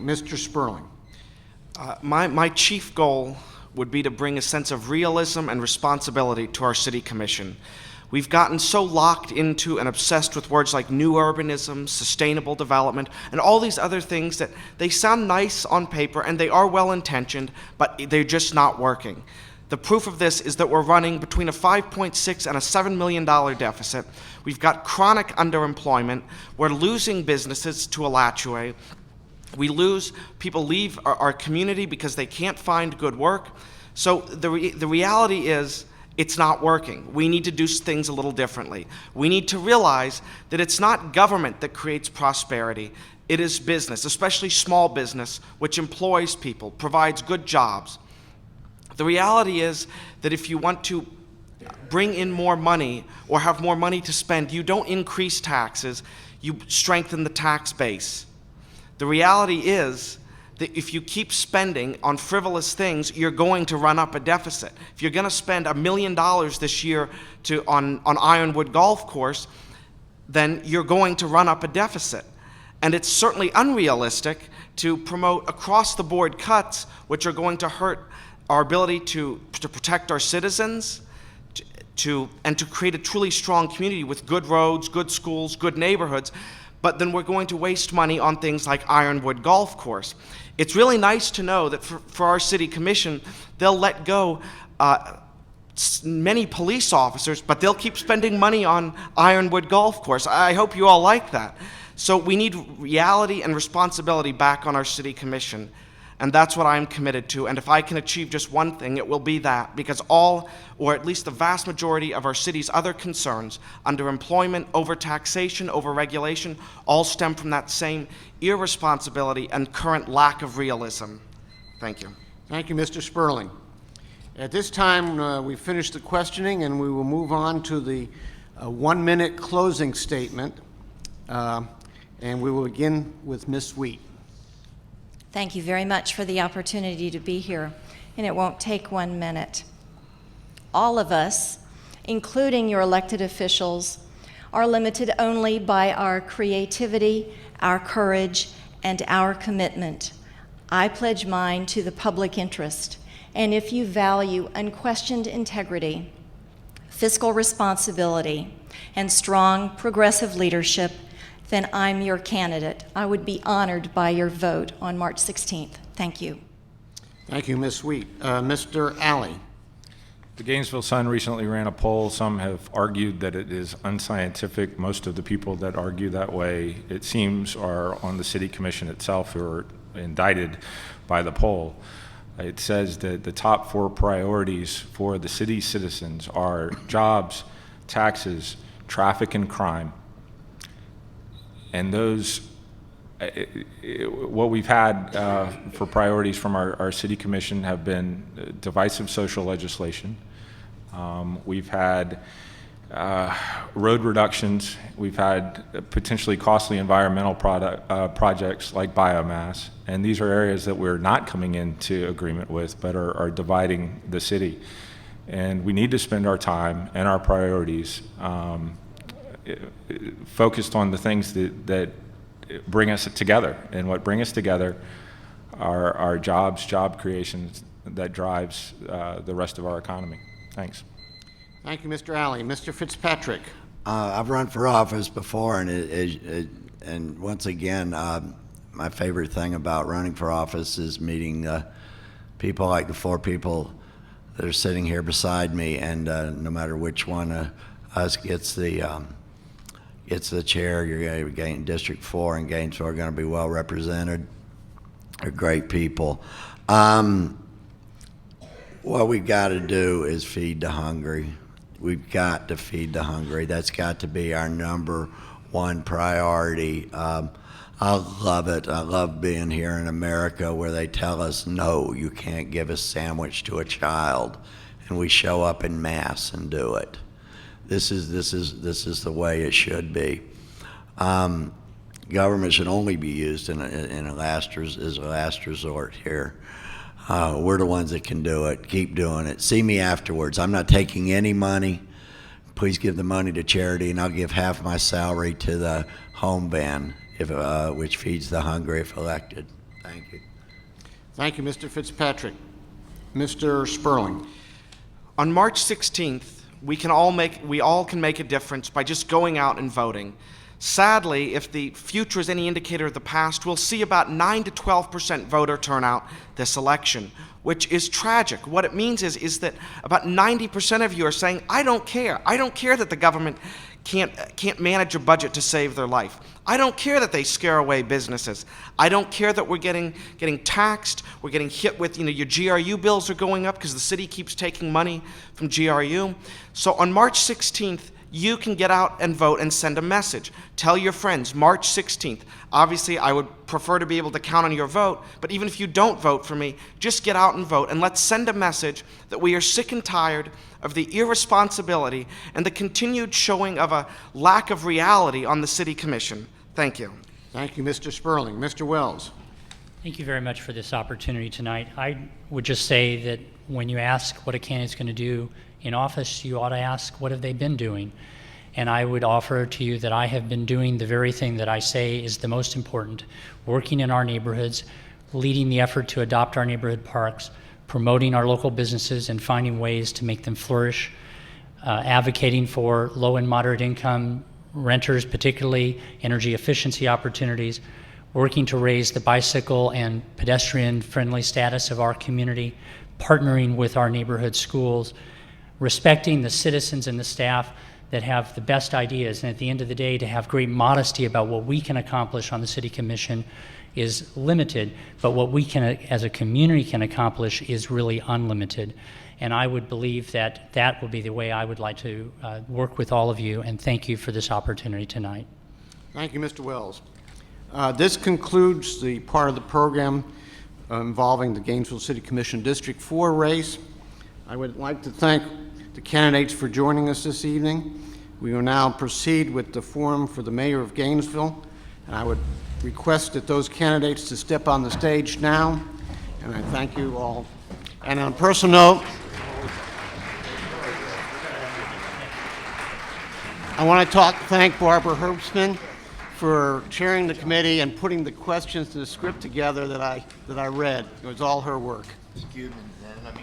Mr. Sperling. My chief goal would be to bring a sense of realism and responsibility to our city commission. We've gotten so locked into and obsessed with words like new urbanism, sustainable development, and all these other things that they sound nice on paper and they are well-intentioned, but they're just not working. The proof of this is that we're running between a $5.6 and a $7 million deficit. We've got chronic underemployment. We're losing businesses to Alachua. People leave our community because they can't find good work. So the reality is, it's not working. We need to do things a little differently. We need to realize that it's not government that creates prosperity. It is business, especially small business, which employs people, provides good jobs. The reality is that if you want to bring in more money or have more money to spend, you don't increase taxes, you strengthen the tax base. The reality is that if you keep spending on frivolous things, you're going to run up a deficit. If you're going to spend $1 million this year on Ironwood Golf Course, then you're going to run up a deficit. And it's certainly unrealistic to promote across-the-board cuts, which are going to hurt our ability to protect our citizens, and to create a truly strong community with good roads, good schools, good neighborhoods. But then we're going to waste money on things like Ironwood Golf Course. It's really nice to know that for our city commission, they'll let go many police officers, but they'll keep spending money on Ironwood Golf Course. I hope you all like that. So we need reality and responsibility back on our city commission, and that's what I'm committed to. And if I can achieve just one thing, it will be that, because all, or at least the vast majority of our city's other concerns, underemployment, overtaxation, overregulation, all stem from that same irresponsibility and current lack of realism. Thank you. Thank you, Mr. Sperling. At this time, we've finished the questioning, and we will move on to the 1-minute closing statement. And we will begin with Ms. Sweet. Thank you very much for the opportunity to be here, and it won't take 1 minute. All of us, including your elected officials, are limited only by our creativity, our courage, and our commitment. I pledge mine to the public interest, and if you value unquestioned integrity, fiscal responsibility, and strong progressive leadership, then I'm your candidate. I would be honored by your vote on March 16th. Thank you. Thank you, Ms. Sweet. Mr. Alley. The Gainesville Sun recently ran a poll. Some have argued that it is unscientific. Most of the people that argue that way, it seems, are on the city commission itself, who are indicted by the poll. It says that the top 4 priorities for the city's citizens are jobs, taxes, traffic, and crime. And those, what we've had for priorities from our city commission have been divisive social legislation. We've had road reductions. We've had potentially costly environmental projects like biomass. And these are areas that we're not coming into agreement with, but are dividing the city. And we need to spend our time and our priorities focused on the things that bring us together. And what bring us together are our jobs, job creations that drives the rest of our economy. Thanks. Thank you, Mr. Alley. Mr. Fitzpatrick. I've run for office before, and once again, my favorite thing about running for office is meeting people like the 4 people that are sitting here beside me, and no matter which one of us gets the chair, you're going to gain District 4 and Gainesville are going to be well represented. They're great people. What we've got to do is feed the hungry. We've got to feed the hungry. That's got to be our number 1 priority. I love it. I love being here in America where they tell us, no, you can't give a sandwich to a child, and we show up in mass and do it. This is the way it should be. Government should only be used as a last resort here. We're the ones that can do it. Keep doing it. See me afterwards. I'm not taking any money. Please give the money to charity, and I'll give half my salary to the home band, which feeds the hungry if elected. Thank you. Thank you, Mr. Fitzpatrick. Mr. Sperling. On March 16th, we all can make a difference by just going out and voting. Sadly, if the future is any indicator of the past, we'll see about 9 to 12% voter turnout this election, which is tragic. What it means is that about 90% of you are saying, I don't care. I don't care that the government can't manage a budget to save their life. I don't care that they scare away businesses. I don't care that we're getting taxed. We're getting hit with, your GRU bills are going up because the city keeps taking money from GRU. So on March 16th, you can get out and vote and send a message. Tell your friends, March 16th. Obviously, I would prefer to be able to count on your vote, but even if you don't vote for me, just get out and vote, and let's send a message that we are sick and tired of the irresponsibility and the continued showing of a lack of reality on the City Commission. Thank you. Thank you, Mr. Sperling. Mr. Wells. Thank you very much for this opportunity tonight. I would just say that when you ask what a candidate's going to do in office, you ought to ask, what have they been doing? And I would offer to you that I have been doing the very thing that I say is the most important, working in our neighborhoods, leading the effort to adopt our neighborhood parks, promoting our local businesses and finding ways to make them flourish, advocating for low and moderate income renters, particularly energy efficiency opportunities, working to raise the bicycle and pedestrian-friendly status of our community, partnering with our neighborhood schools, respecting the citizens and the staff that have the best ideas, and at the end of the day, to have great modesty about what we can accomplish on the City Commission is limited, but what we can, as a community, can accomplish is really unlimited. And I would believe that that will be the way I would like to work with all of you, and thank you for this opportunity tonight. Thank you, Mr. Wells. This concludes the part of the program involving the Gainesville City Commission District 4 race. I would like to thank the candidates for joining us this evening. We will now proceed with the forum for the mayor of Gainesville, and I would request that those candidates to step on the stage now, and I thank you all. And on a personal note, I want to thank Barbara Herbstman for chairing the committee and putting the questions to the script together that I read. It was all her work. Excuse me, and